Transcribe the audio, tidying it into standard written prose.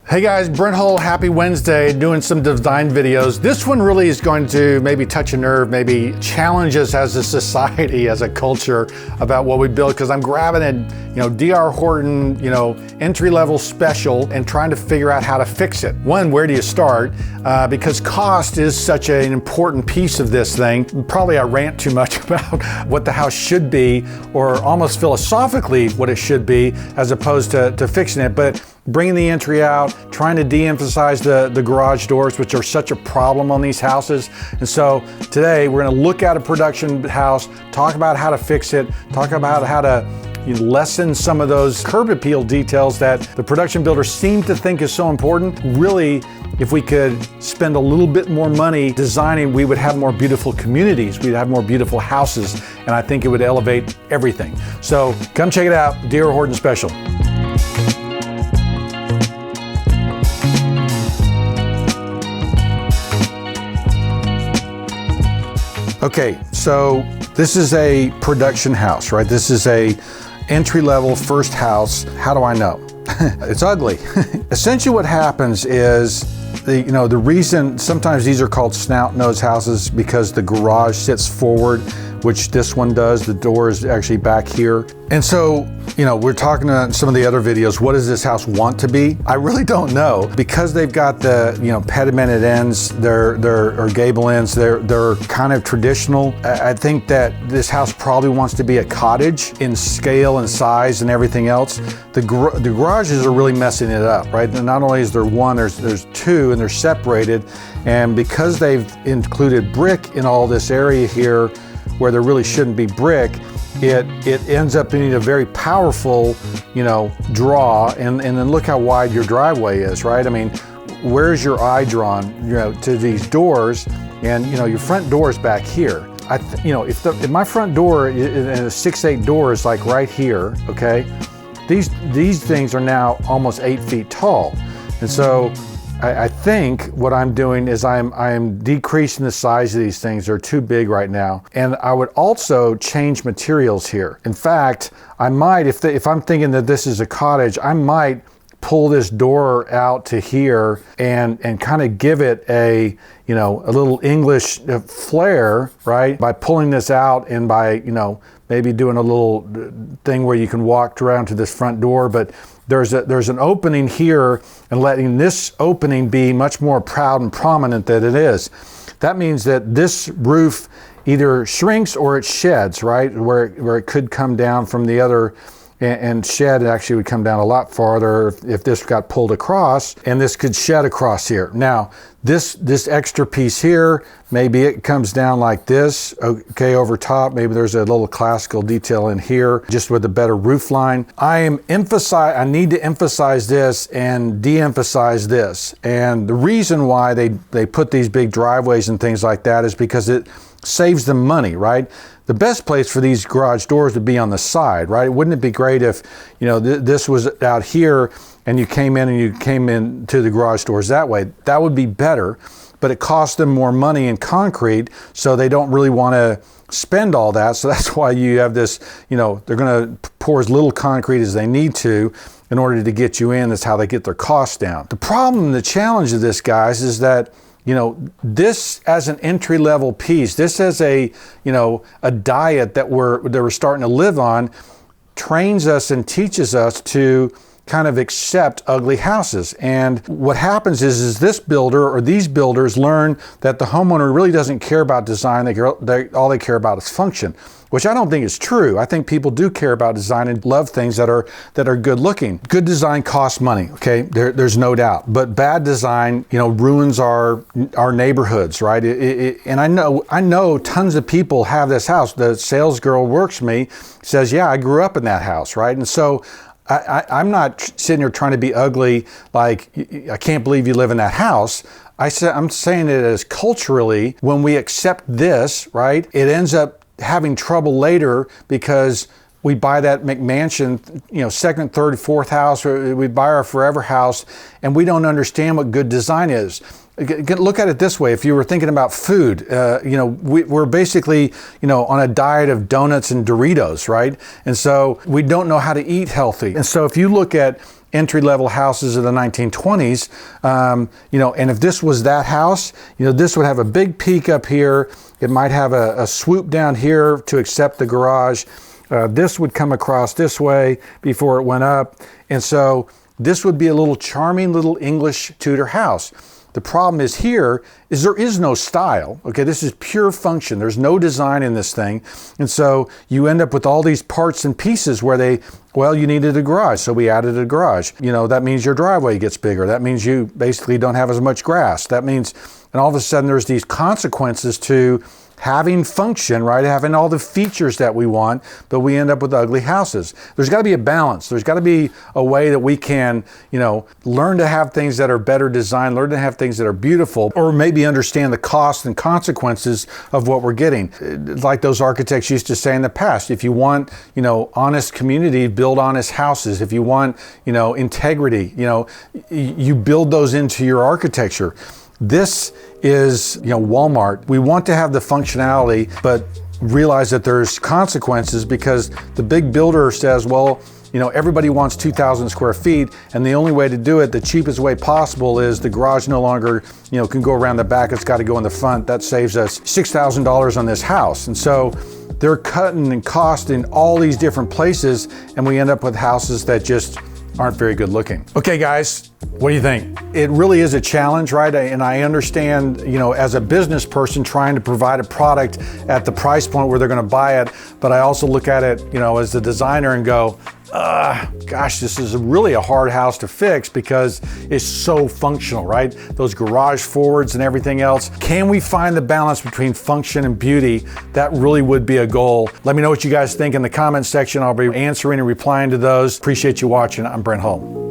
Hey guys, Brent Hull, happy Wednesday, doing some design videos. This one really is going to maybe touch a nerve, maybe challenge us as a society, as a culture about what we build, because I'm grabbing a, D.R. Horton, entry-level special and trying to figure out how to fix it. One, where do you start? Because cost is such an important piece of this thing. Probably I rant too much about what the house should be, or almost philosophically what it should be, as opposed to fixing it. But bringing the entry out, trying to de-emphasize the garage doors, which are such a problem on these houses. And so today we're going to look at a production house, talk about how to fix it, talk about how to lessen some of those curb appeal details that the production builders seem to think is so important. Really, if we could spend a little bit more money designing, we would have more beautiful communities, we'd have more beautiful houses, and I think it would elevate everything. So come check it out, D.R. Horton Special. Okay, so this is a production house, right? This is a entry-level first house. How do I know? It's ugly. Essentially what happens is the reason sometimes these are called snout nose houses because the garage sits forward, which this one does. The door is actually back here. And so, we're talking about some of the other videos. What does this house want to be? I really don't know. Because they've got the, pedimented ends, or gable ends, they're kind of traditional. I think that this house probably wants to be a cottage in scale and size and everything else. The garages are really messing it up, right? And not only is there one, there's two, and they're separated. And because they've included brick in all this area here, where there really shouldn't be brick, it ends up being a very powerful, draw, and then look how wide your driveway is, right? I mean, where's your eye drawn, to these doors, and your front door is back here. If my front door in a 6'8" door is like right here, okay, these things are now almost 8 feet tall, and so I think what I'm doing is I'm decreasing the size of these things. They're too big right now. And I would also change materials here. In fact, I might, if I'm thinking that this is a cottage, I might pull this door out to here and kind of give it a little English flair, right? By pulling this out and by, maybe doing a little thing where you can walk around to this front door, but there's an opening here, and letting this opening be much more proud and prominent than it is. That means that this roof either shrinks or it sheds, right? Where it could come down from the other, and shed, it actually would come down a lot farther if this got pulled across, and this could shed across here. Now, this extra piece here, maybe it comes down like this, okay, over top. Maybe there's a little classical detail in here, just with a better roof line. I need to emphasize this and de-emphasize this. And the reason why they put these big driveways and things like that is because it saves them money, right? The best place for these garage doors would be on the side, right? Wouldn't it be great if, this was out here and you came in to the garage doors that way? That would be better, but it costs them more money in concrete, so they don't really want to spend all that. So that's why you have this, they're going to pour as little concrete as they need to in order to get you in. That's how they get their costs down. The problem, the challenge of this, guys, is that this as an entry-level piece, this as a diet that we're starting to live on, trains us and teaches us to kind of accept ugly houses. And what happens is this builder or these builders learn that the homeowner really doesn't care about design. All they care about is function, which I don't think is true. I think people do care about design and love things that are good looking. Good design costs money, okay? There's no doubt. But bad design, ruins our neighborhoods, right? And I know tons of people have this house. The sales girl works me, says, yeah, I grew up in that house, right? And so I'm not sitting here trying to be ugly, like, I can't believe you live in that house. I'm saying it as culturally, when we accept this, right, it ends up having trouble later because we buy that McMansion, second, third, fourth house, or we buy our forever house, and we don't understand what good design is. Look at it this way. If you were thinking about food, we're basically, on a diet of donuts and Doritos, right? And so we don't know how to eat healthy. And so if you look at, entry-level houses of the 1920s, and if this was that house, this would have a big peak up here. It might have a swoop down here to accept the garage. This would come across this way before it went up. And so this would be a little charming little English Tudor house. The problem is here is there is no style. Okay, this is pure function. There's no design in this thing. And so you end up with all these parts and pieces where you needed a garage, so we added a garage. That means your driveway gets bigger. That means you basically don't have as much grass. That means, and all of a sudden there's these consequences to having function, right? Having all the features that we want, but we end up with ugly houses. There's got to be a balance. There's got to be a way that we can, learn to have things that are better designed, learn to have things that are beautiful, or maybe understand the costs and consequences of what we're getting. Like those architects used to say in the past, if you want, honest community, build honest houses. If you want, integrity, you build those into your architecture. This is, Walmart. We want to have the functionality, but realize that there's consequences because the big builder says, well, everybody wants 2,000 square feet, and the only way to do it, the cheapest way possible, is the garage no longer, can go around the back. It's got to go in the front. That saves us $6,000 on this house. And so they're cutting and costing all these different places, and we end up with houses that just aren't very good looking. Okay, guys, what do you think? It really is a challenge, right? And I understand, as a business person trying to provide a product at the price point where they're going to buy it, but I also look at it, as the designer and go, gosh, this is really a hard house to fix because it's so functional, right? Those garage forwards and everything else. Can we find the balance between function and beauty? That really would be a goal. Let me know what you guys think in the comments section. I'll be answering and replying to those. Appreciate you watching. I'm Brent Hull.